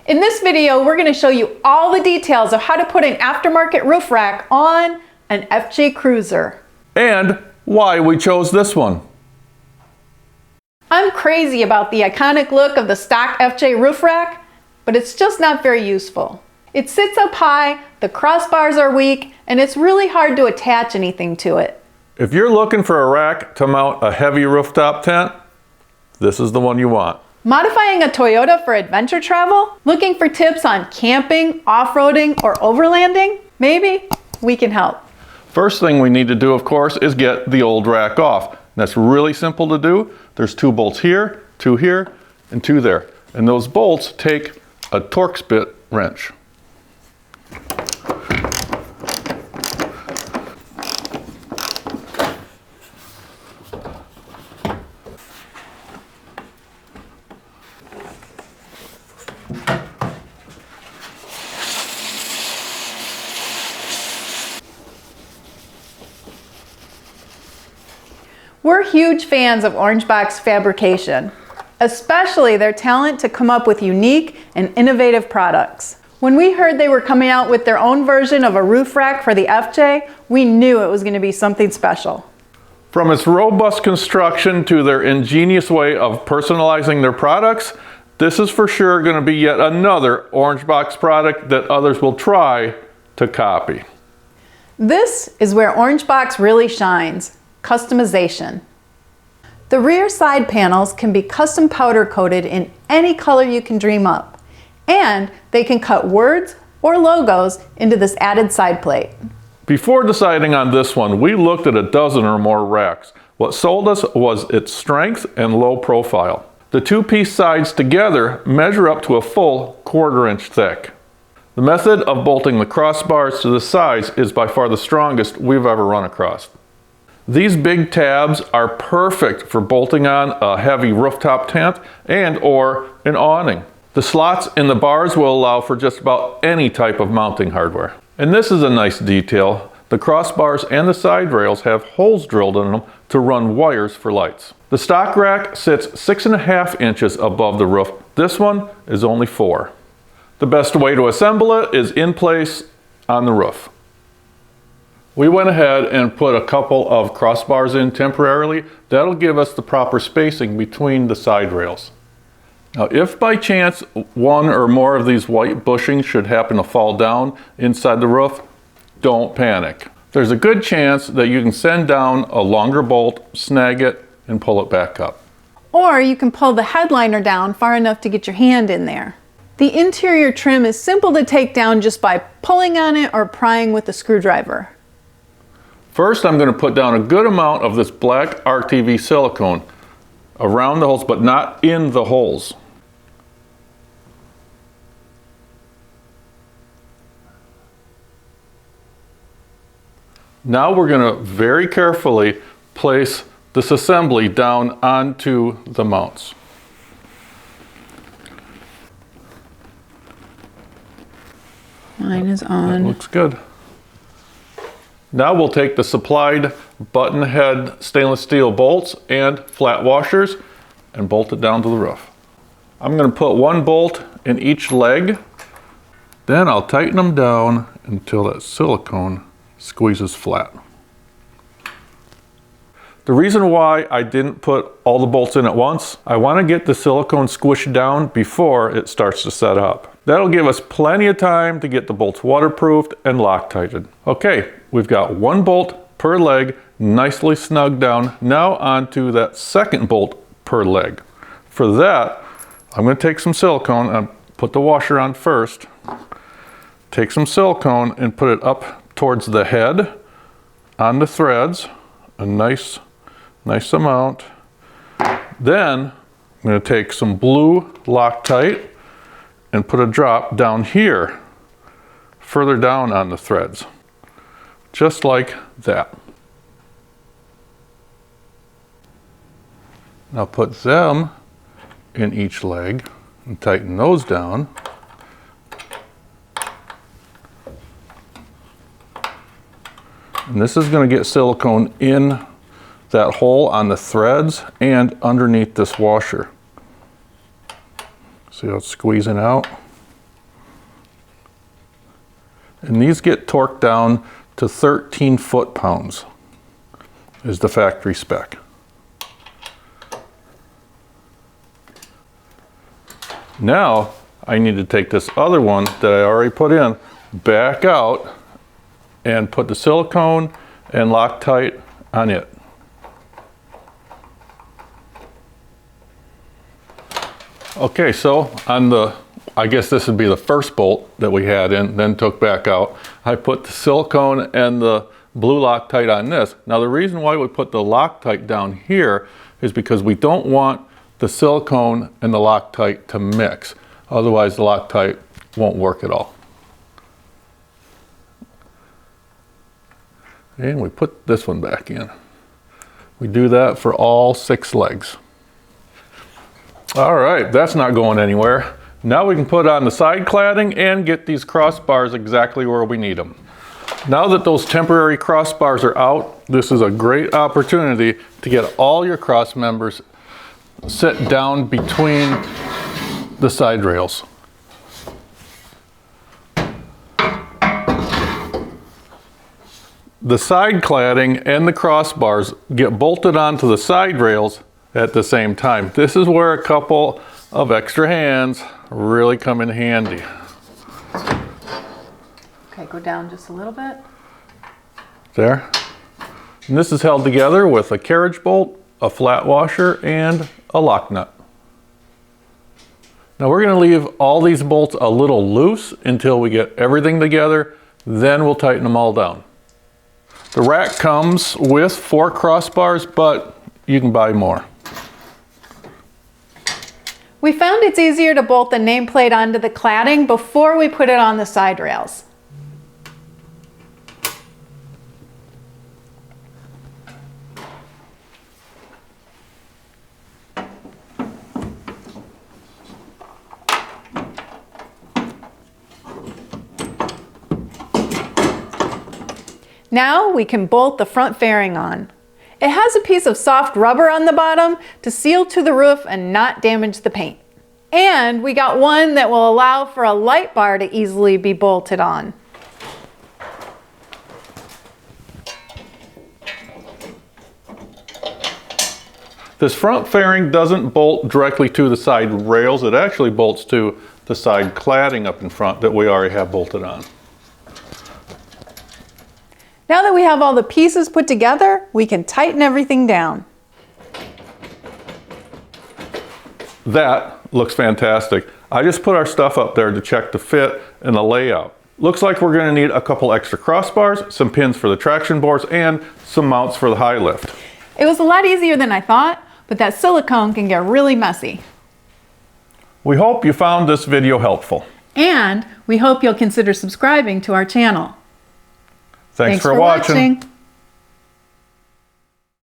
In this video, we're going to show you all the details of how to put an aftermarket roof rack on an FJ Cruiser. And why we chose this one. I'm crazy about the iconic look of the stock FJ roof rack, but it's just not very useful. It sits up high, the crossbars are weak, and it's really hard to attach anything to it. If you're looking for a rack to mount a heavy rooftop tent, this is the one you want. Modifying a Toyota for adventure travel? Looking for tips on camping, off-roading, or overlanding? Maybe we can help. First thing we need to do, of course, is get the old rack off. That's really simple to do. There's 2 bolts here, 2 here, and 2 there. And those bolts take a Torx bit wrench. We're huge fans of Orangeboxx Fabrication, especially their talent to come up with unique and innovative products. When we heard they were coming out with their own version of a roof rack for the FJ, we knew it was going to be something special. From its robust construction to their ingenious way of personalizing their products, this is for sure going to be yet another Orangeboxx product that others will try to copy. This is where Orangeboxx really shines. Customization. The rear side panels can be custom powder coated in any color you can dream up, and they can cut words or logos into this added side plate. Before deciding on this one, we looked at a dozen or more racks. What sold us was its strength and low profile. The 2-piece sides together measure up to a full 1/4 inch thick. The method of bolting the crossbars to the sides is by far the strongest we've ever run across. These big tabs are perfect for bolting on a heavy rooftop tent and or an awning. The slots in the bars will allow for just about any type of mounting hardware. And this is a nice detail. The crossbars and the side rails have holes drilled in them to run wires for lights. The stock rack sits 6.5 inches above the roof. This one is only 4. The best way to assemble it is in place on the roof. We went ahead and put a couple of crossbars in temporarily. That'll give us the proper spacing between the side rails. Now, if by chance one or more of these white bushings should happen to fall down inside the roof, don't panic. There's a good chance that you can send down a longer bolt, snag it, and pull it back up. Or you can pull the headliner down far enough to get your hand in there. The interior trim is simple to take down just by pulling on it or prying with a screwdriver. First, I'm going to put down a good amount of this black RTV silicone around the holes, but not in the holes. Now we're going to very carefully place this assembly down onto the mounts. Mine is on. That looks good. Now we'll take the supplied button head stainless steel bolts and flat washers and bolt it down to the roof. I'm going to put 1 bolt in each leg. Then I'll tighten them down until that silicone squeezes flat. The reason why I didn't put all the bolts in at once, I want to get the silicone squished down before it starts to set up. That'll give us plenty of time to get the bolts waterproofed and loctited. Okay, we've got 1 bolt per leg nicely snugged down. Now onto that 2nd bolt per leg. For that, I'm going to take some silicone and put the washer on first. Take some silicone and put it up towards the head on the threads, a nice amount. Then I'm going to take some blue Loctite and put a drop down here, further down on the threads, just like that. Now put them in each leg and tighten those down. And this is going to get silicone in that hole on the threads and underneath this washer. See how it's squeezing out? And these get torqued down to 13 foot-pounds is the factory spec. Now I need to take this other one that I already put in back out and put the silicone and Loctite on it. Okay, so on the, I guess this would be the first bolt that we had in, then took back out. I put the silicone and the blue Loctite on this. Now the reason why we put the Loctite down here is because we don't want the silicone and the Loctite to mix. Otherwise the Loctite won't work at all. And we put this one back in. We do that for all 6 legs. All right, that's not going anywhere. Now we can put on the side cladding and get these crossbars exactly where we need them. Now that those temporary crossbars are out, this is a great opportunity to get all your cross members set down between the side rails. The side cladding and the crossbars get bolted onto the side rails at the same time. This is where a couple of extra hands really come in handy. Okay, go down just a little bit. There. And this is held together with a carriage bolt, a flat washer, and a lock nut. Now we're going to leave all these bolts a little loose until we get everything together, then we'll tighten them all down. The rack comes with 4 crossbars, but you can buy more. We found it's easier to bolt the nameplate onto the cladding before we put it on the side rails. Now we can bolt the front fairing on. It has a piece of soft rubber on the bottom to seal to the roof and not damage the paint. And we got one that will allow for a light bar to easily be bolted on. This front fairing doesn't bolt directly to the side rails. It actually bolts to the side cladding up in front that we already have bolted on. Now that we have all the pieces put together, we can tighten everything down. That looks fantastic. I just put our stuff up there to check the fit and the layout. Looks like we're going to need a couple extra crossbars, some pins for the traction boards, and some mounts for the high lift. It was a lot easier than I thought, but that silicone can get really messy. We hope you found this video helpful. And we hope you'll consider subscribing to our channel. Thanks for watching.